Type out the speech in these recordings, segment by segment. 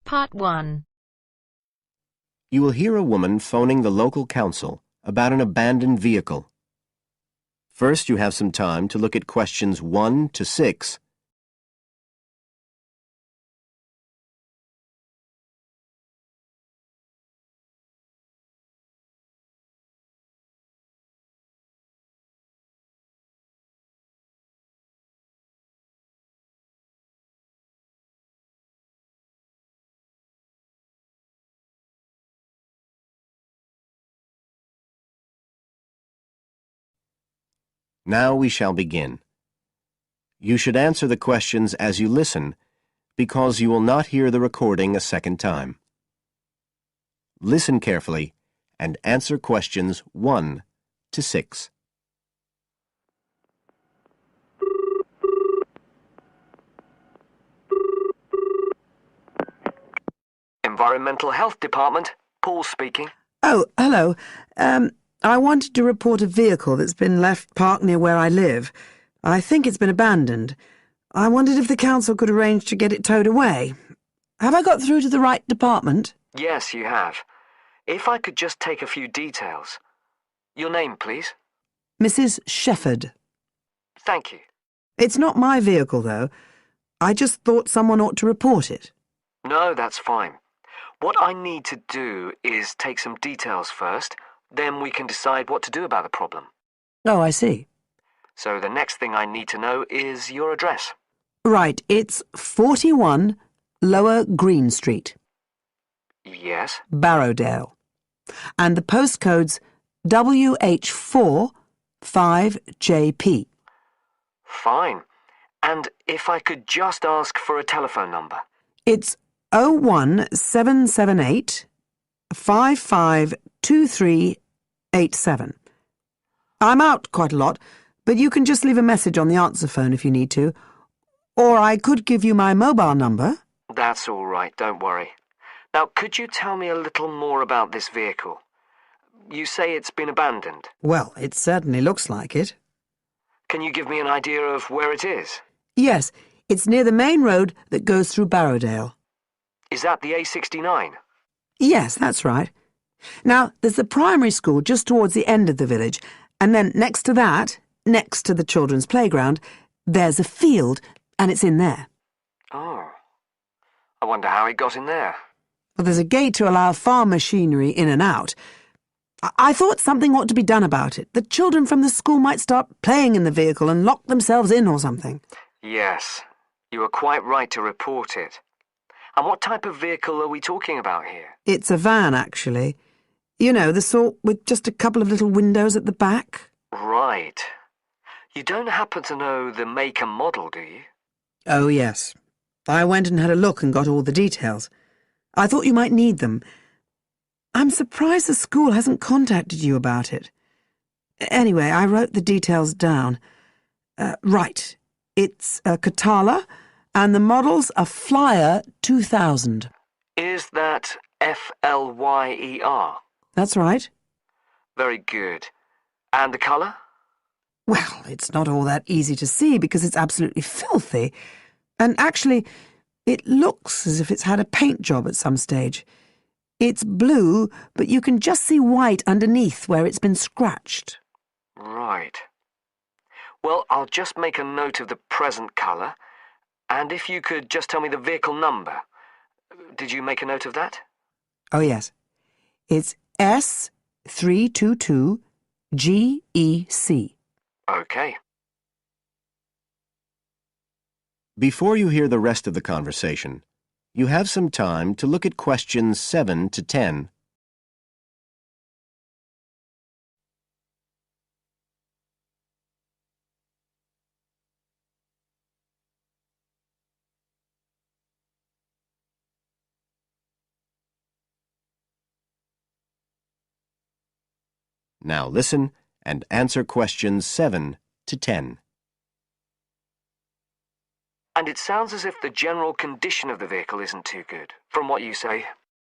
Part 1. You will hear a woman phoning the local council about an abandoned vehicle. First, you have some time to look at questions 1 to 6. Now we shall begin. You should answer the questions as you listen, because you will not hear the recording a second time. Listen carefully and answer questions 1 to 6. Environmental Health Department, Paul speaking. Oh, hello. I wanted to report a vehicle that's been left parked near where I live. I think it's been abandoned. I wondered if the council could arrange to get it towed away. Have I got through to the right department? Yes, you have. If I could just take a few details. Your name, please? Mrs. Shepherd. Thank you. It's not my vehicle, though. I just thought someone ought to report it. No, that's fine. What I need to do is take some details first, then we can decide what to do about the problem. Oh, I see. So the next thing I need to know is your address. Right, it's 41 Lower Green Street, Yes? Barrowdale. And the postcode's WH4 5JP. Fine. And if I could just ask for a telephone number. It's 01778 552387. I'm out quite a lot, but you can just leave a message on the answer phone if you need to. Or I could give you my mobile number. That's all right, don't worry. Now, could you tell me a little more about this vehicle? You say it's been abandoned. Well, it certainly looks like it. Can you give me an idea of where it is? Yes, it's near the main road that goes through Barrowdale. Is that the A69? Yes, that's right. Now, there's the primary school just towards the end of the village, and then next to that, next to the children's playground, there's a field, and it's in there. Oh. I wonder how it got in there. Well, there's a gate to allow farm machinery in and out. I thought something ought to be done about it. The children from the school might start playing in the vehicle and lock themselves in or something. Yes, you are quite right to report it. And what type of vehicle are we talking about here? It's a van, actually. You know, the sort with just a couple of little windows at the back. Right. You don't happen to know the make and model, do you? Oh, yes. I went and had a look and got all the details. I thought you might need them. I'm surprised the school hasn't contacted you about it. Anyway, I wrote the details down. Right. It's a Catala, and the model's a Flyer 2000. Is that Flyer? That's right. Very good. And the colour? Well, it's not all that easy to see because it's absolutely filthy. And actually, it looks as if it's had a paint job at some stage. It's blue, but you can just see white underneath where it's been scratched. Right. Well, I'll just make a note of the present colour. And if you could just tell me the vehicle number. Did you make a note of that? Oh, yes. It's S322GEC. Okay. Before you hear the rest of the conversation, you have some time to look at questions 7 to 10. Now listen and answer questions 7 to 10. And it sounds as if the general condition of the vehicle isn't too good, from what you say.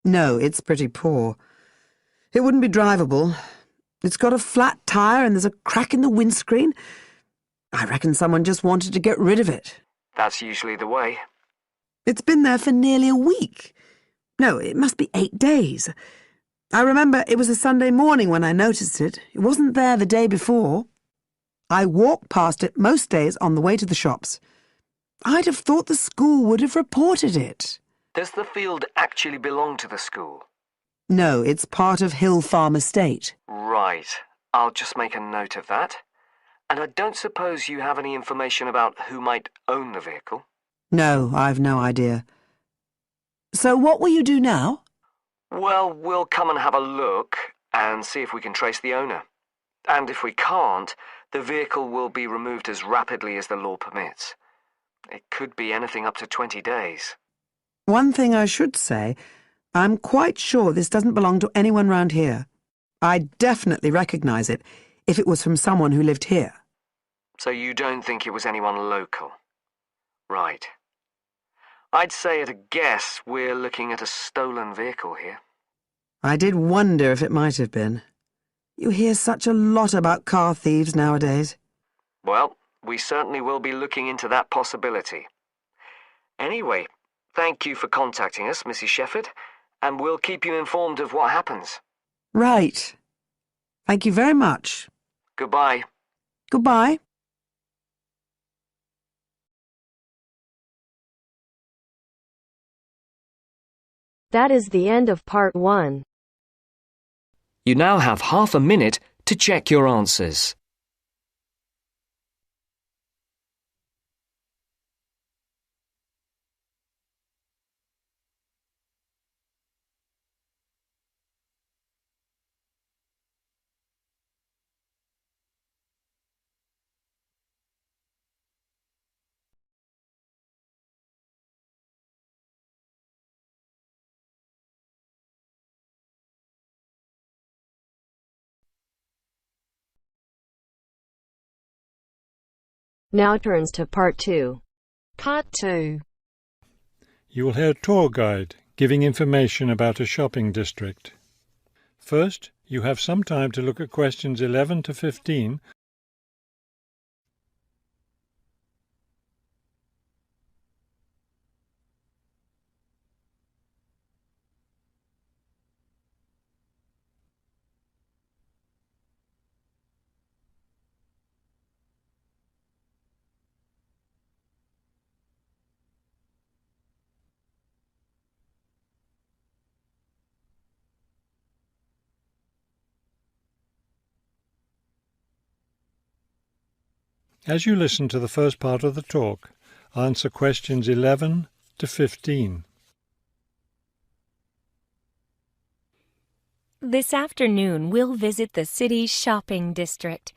No, it's pretty poor. It wouldn't be drivable. It's got a flat tyre and there's a crack in the windscreen. I reckon someone just wanted to get rid of it. That's usually the way. It's been there for nearly a week. No, it must be 8 days. I remember it was a Sunday morning when I noticed it. It wasn't there the day before. I walk past it most days on the way to the shops. I'd have thought the school would have reported it. Does the field actually belong to the school? No, it's part of Hill Farm Estate. Right. I'll just make a note of that. And I don't suppose you have any information about who might own the vehicle? No, I've no idea. So what will you do now? Well, we'll come and have a look and see if we can trace the owner. And if we can't, the vehicle will be removed as rapidly as the law permits. It could be anything up to 20 days. One thing I should say, I'm quite sure this doesn't belong to anyone round here. I'd definitely recognise it if it was from someone who lived here. So you don't think it was anyone local? Right. I'd say at a guess we're looking at a stolen vehicle here. I did wonder if it might have been. You hear such a lot about car thieves nowadays. Well, we certainly will be looking into that possibility. Anyway, thank you for contacting us, Mrs. Shefford, and we'll keep you informed of what happens. Right. Thank you very much. Goodbye. Goodbye. That is the end of part 1. You now have half a minute to check your answers. Now turns to part 2. Part 2. You will hear a tour guide giving information about a shopping district. First, you have some time to look at questions 11 to 15. As you listen to the first part of the talk, answer questions 11 to 15. This afternoon, we'll visit the city's shopping district.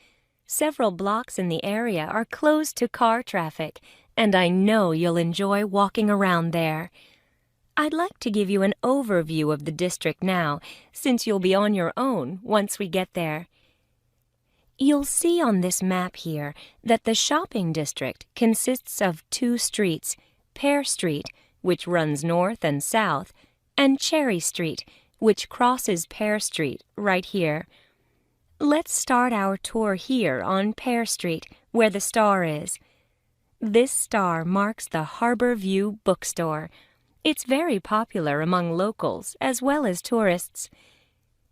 Several blocks in the area are closed to car traffic, and I know you'll enjoy walking around there. I'd like to give you an overview of the district now, since you'll be on your own once we get there. You'll see on this map here that the shopping district consists of 2 streets, Pear Street, which runs north and south, and Cherry Street, which crosses Pear Street right here. Let's start our tour here on Pear Street, where the star is. This star marks the Harbor View Bookstore. It's very popular among locals as well as tourists.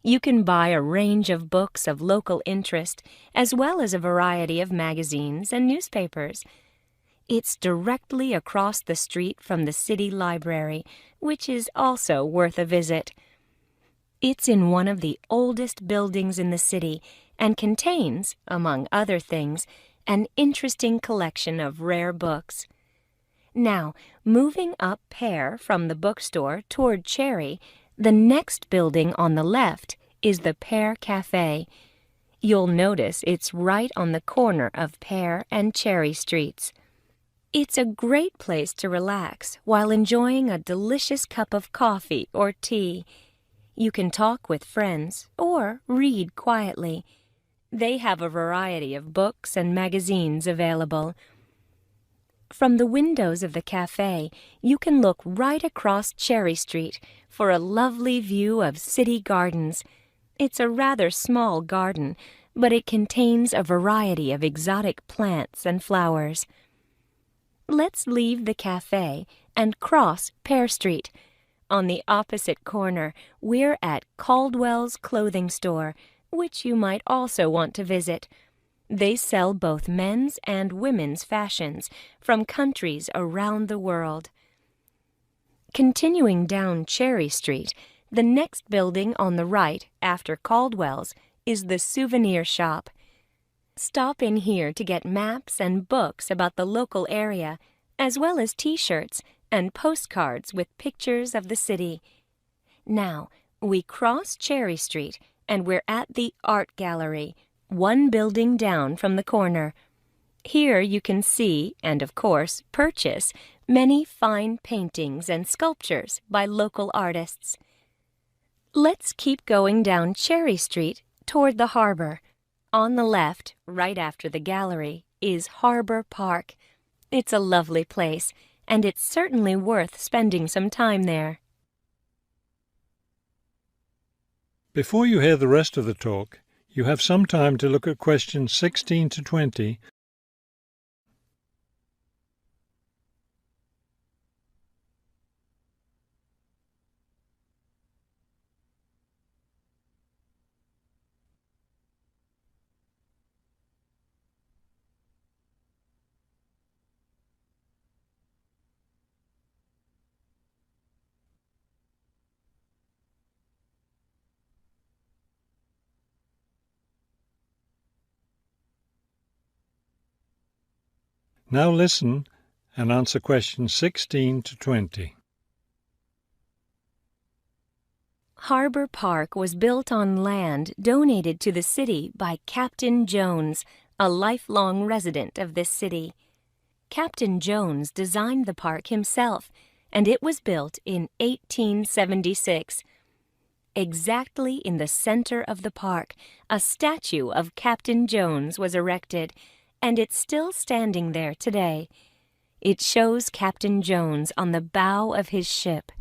You can buy a range of books of local interest, as well as a variety of magazines and newspapers. It's directly across the street from the city library, which is also worth a visit. It's in one of the oldest buildings in the city and contains, among other things, an interesting collection of rare books. Now, moving up Pear from the bookstore toward Cherry, the next building on the left is the Pear Cafe. You'll notice it's right on the corner of Pear and Cherry Streets. It's a great place to relax while enjoying a delicious cup of coffee or tea. You can talk with friends or read quietly. They have a variety of books and magazines available. From the windows of the cafe, you can look right across Cherry Street for a lovely view of city gardens. It's a rather small garden, but it contains a variety of exotic plants and flowers. Let's leave the cafe and cross Pear Street. On the opposite corner, we're at Caldwell's Clothing Store, which you might also want to visit. They sell both men's and women's fashions from countries around the world. Continuing down Cherry Street, the next building on the right after Caldwell's is the souvenir shop. Stop in here to get maps and books about the local area, as well as T-shirts and postcards with pictures of the city. Now, we cross Cherry Street and we're at the Art Gallery, one building down from the corner. Here you can see, and of course purchase, many fine paintings and sculptures by local artists. Let's keep going down Cherry Street toward the harbor. On the left, right after the gallery, is Harbor Park. It's a lovely place, and it's certainly worth spending some time there. Before you hear the rest of the talk, you have some time to look at questions 16 to 20. Now listen and answer questions 16 to 20. Harbor Park was built on land donated to the city by Captain Jones, a lifelong resident of this city. Captain Jones designed the park himself, and it was built in 1876. Exactly in the center of the park, a statue of Captain Jones was erected, and it's still standing there today. It shows Captain Jones on the bow of his ship.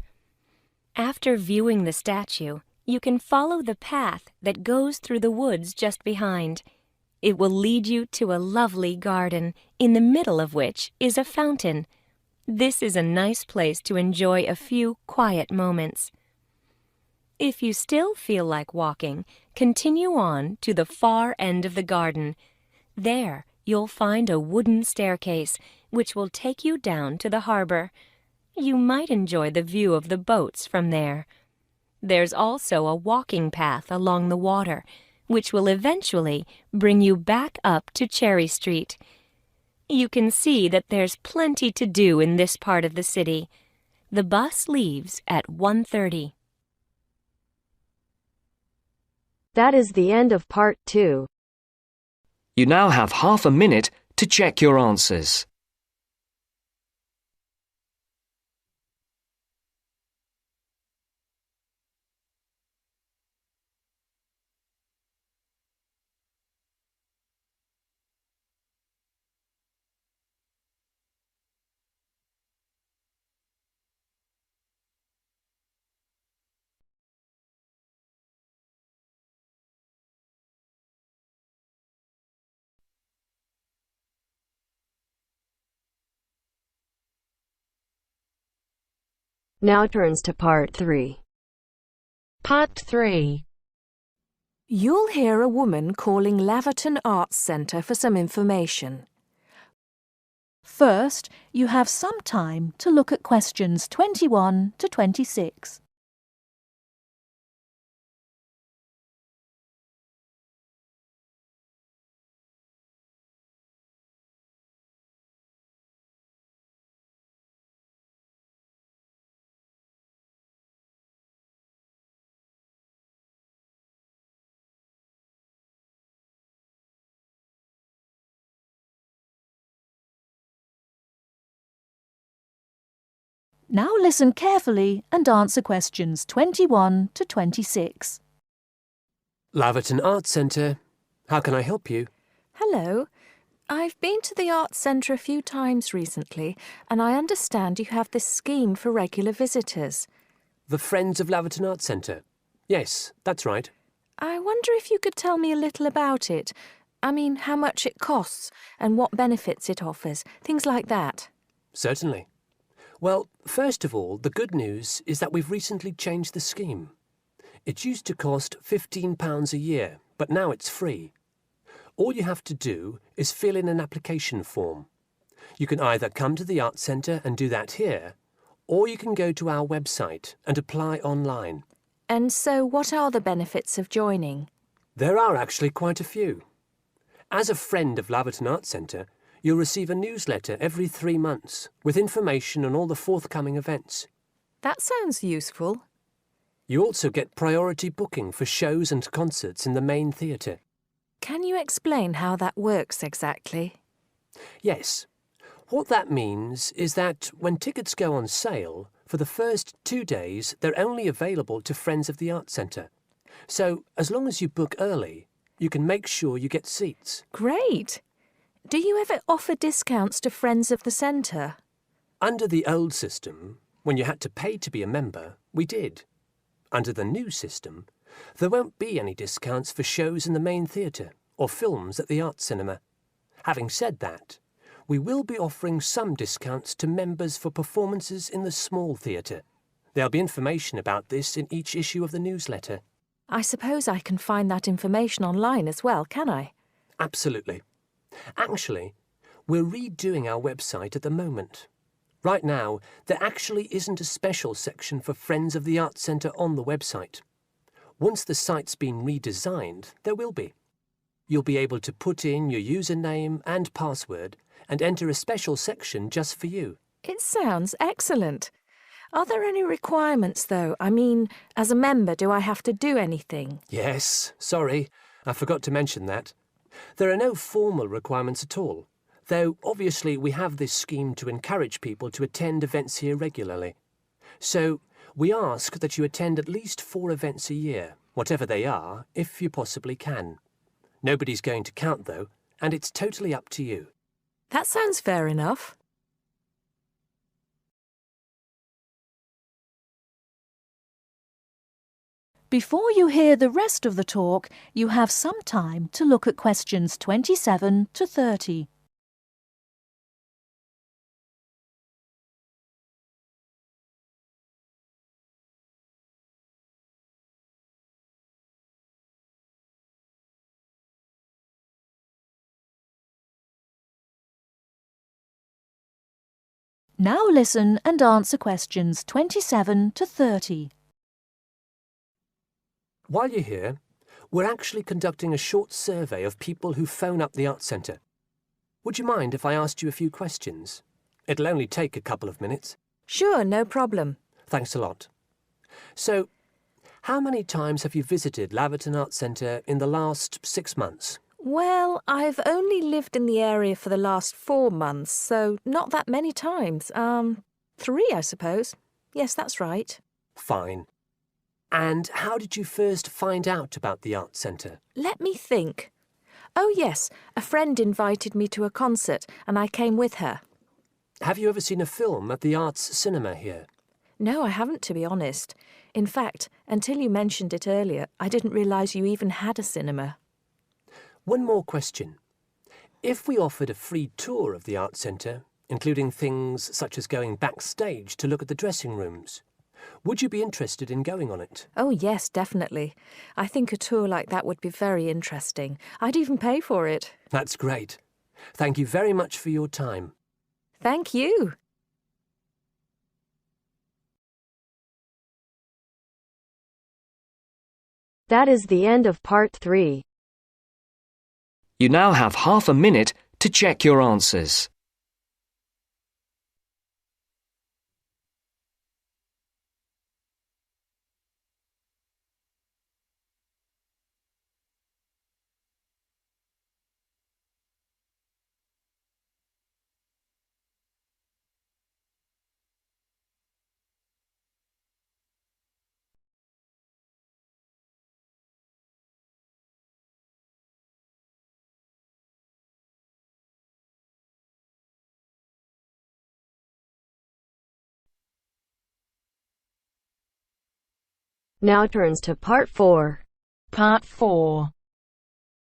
After viewing the statue, you can follow the path that goes through the woods just behind. It will lead you to a lovely garden, in the middle of which is a fountain. This is a nice place to enjoy a few quiet moments. If you still feel like walking, continue on to the far end of the garden. There, you'll find a wooden staircase, which will take you down to the harbor. You might enjoy the view of the boats from there. There's also a walking path along the water, which will eventually bring you back up to Cherry Street. You can see that there's plenty to do in this part of the city. The bus leaves at 1:30. That is the end of part 2. You now have half a minute to check your answers. Now turns to part 3. Part 3. You'll hear a woman calling Laverton Arts Centre for some information. First, you have some time to look at questions 21 to 26. Now listen carefully and answer questions 21 to 26. Laverton Arts Centre. How can I help you? Hello. I've been to the Arts Centre a few times recently, and I understand you have this scheme for regular visitors. The Friends of Laverton Arts Centre. Yes, that's right. I wonder if you could tell me a little about it. I mean, how much it costs and what benefits it offers, things like that. Certainly. Well, First of all, the good news is that we've recently changed the scheme. It used to cost £15 a year, but now it's free. All you have to do is fill in an application form. You can either come to the Arts Centre and do that here, or you can go to our website and apply online. And so what are the benefits of joining? There are actually quite a few. As a friend of Laverton Arts Centre, you'll receive a newsletter every 3 months with information on all the forthcoming events. That sounds useful. You also get priority booking for shows and concerts in the main theatre. Can you explain how that works exactly? Yes. What that means is that when tickets go on sale, for the first 2 days they're only available to friends of the Arts Centre. So, as long as you book early, you can make sure you get seats. Great! Do you ever offer discounts to friends of the centre? Under the old system, when you had to pay to be a member, we did. Under the new system, there won't be any discounts for shows in the main theatre or films at the Arts Cinema. Having said that, we will be offering some discounts to members for performances in the small theatre. There'll be information about this in each issue of the newsletter. I suppose I can find that information online as well, can I? Absolutely. Actually, we're redoing our website at the moment. Right now, there actually isn't a special section for Friends of the Arts Centre on the website. Once the site's been redesigned, there will be. You'll be able to put in your username and password and enter a special section just for you. It sounds excellent. Are there any requirements, though? I mean, as a member, do I have to do anything? Yes, sorry, I forgot to mention that. There are no formal requirements at all, though obviously we have this scheme to encourage people to attend events here regularly. So we ask that you attend at least 4 events a year, whatever they are, if you possibly can. Nobody's going to count, though, and it's totally up to you. That sounds fair enough. Before you hear the rest of the talk, you have some time to look at questions 27 to 30. Now listen and answer questions 27 to 30. While you're here, we're actually conducting a short survey of people who phone up the Arts Centre. Would you mind if I asked you a few questions? It'll only take a couple of minutes. Sure, no problem. Thanks a lot. So, how many times have you visited Laverton Arts Centre in the last 6 months? Well, I've only lived in the area for the last 4 months, so not that many times. 3, I suppose. Yes, that's right. Fine. And how did you first find out about the Arts Centre? Let me think. Oh, yes, a friend invited me to a concert, and I came with her. Have you ever seen a film at the Arts Cinema here? No, I haven't, to be honest. In fact, until you mentioned it earlier, I didn't realise you even had a cinema. One more question. If we offered a free tour of the Arts Centre, including things such as going backstage to look at the dressing rooms, would you be interested in going on it? Oh, yes, definitely. I think a tour like that would be very interesting. I'd even pay for it. That's great. Thank you very much for your time. Thank you. That is the end of part 3. You now have half a minute to check your answers. Now turns to part 4. Part 4.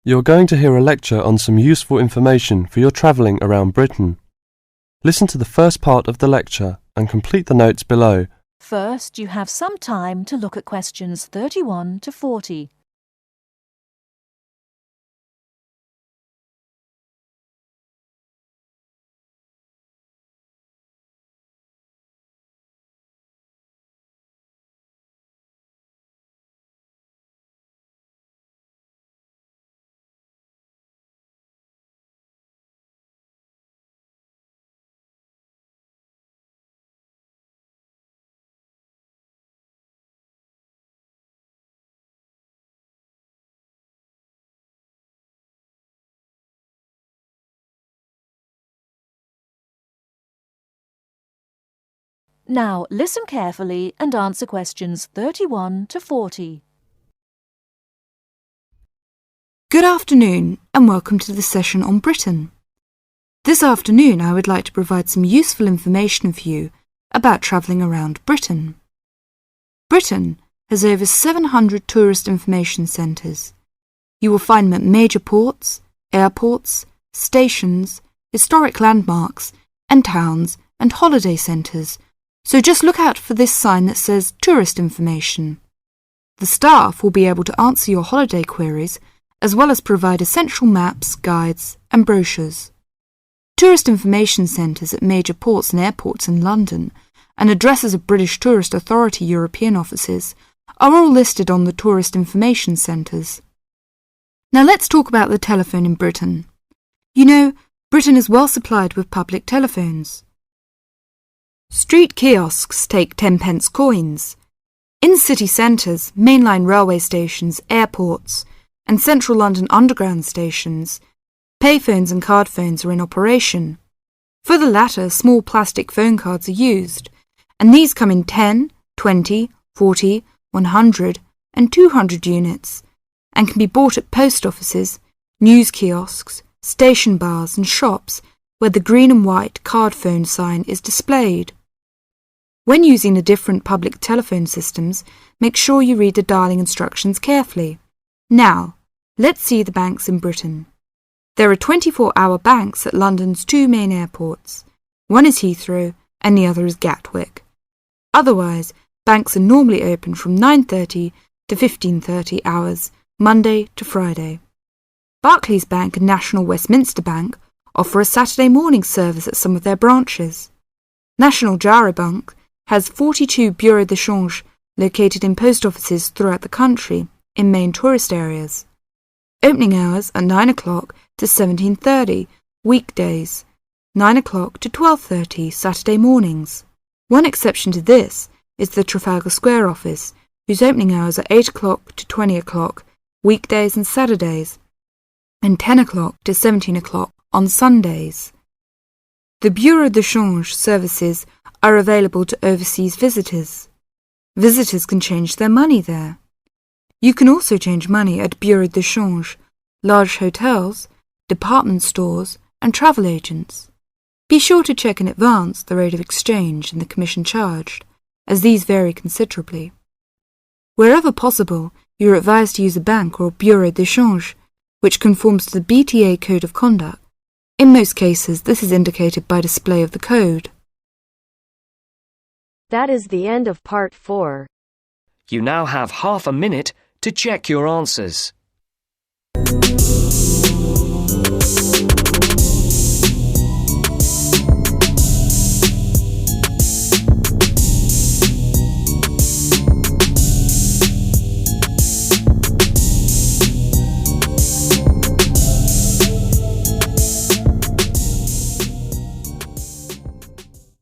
You're going to hear a lecture on some useful information for your travelling around Britain. Listen to the first part of the lecture and complete the notes below. First, you have some time to look at questions 31 to 40. Now, listen carefully and answer questions 31 to 40. Good afternoon and welcome to the session on Britain. This afternoon I would like to provide some useful information for you about travelling around Britain. Britain has over 700 tourist information centres. You will find them at major ports, airports, stations, historic landmarks and towns and holiday centres. So just look out for this sign that says Tourist Information. The staff will be able to answer your holiday queries as well as provide essential maps, guides and brochures. Tourist information centres at major ports and airports in London and addresses of British Tourist Authority European offices are all listed on the Tourist Information Centres. Now let's talk about the telephone in Britain. You know, Britain is well supplied with public telephones. Street kiosks take 10-pence coins. In city centres, mainline railway stations, airports, and central London underground stations, payphones and card phones are in operation. For the latter, small plastic phone cards are used, and these come in 10, 20, 40, 100, and 200 units, and can be bought at post offices, news kiosks, station bars, and shops where the green and white card phone sign is displayed. When using the different public telephone systems, make sure you read the dialling instructions carefully. Now, let's see the banks in Britain. There are 24-hour banks at London's two main airports. One is Heathrow and the other is Gatwick. Otherwise, banks are normally open from 9:30 to 15:30 hours, Monday to Friday. Barclays Bank and National Westminster Bank offer a Saturday morning service at some of their branches. National Jaro Bank has 42 bureaux de change located in post offices throughout the country in main tourist areas. Opening hours are 9 o'clock to 17:30 weekdays, 9 o'clock to 12:30 Saturday mornings. One exception to this is the Trafalgar Square office, whose opening hours are 8 o'clock to 20 o'clock weekdays and Saturdays, and 10 o'clock to 17 o'clock on Sundays. The bureau de change services are available to overseas visitors. Visitors can change their money there. You can also change money at bureau de change, large hotels, department stores and travel agents. Be sure to check in advance the rate of exchange and the commission charged, as these vary considerably. Wherever possible, you are advised to use a bank or bureau de change, which conforms to the BTA Code of Conduct. In most cases, this is indicated by display of the code. That is the end of part 4. You now have half a minute to check your answers.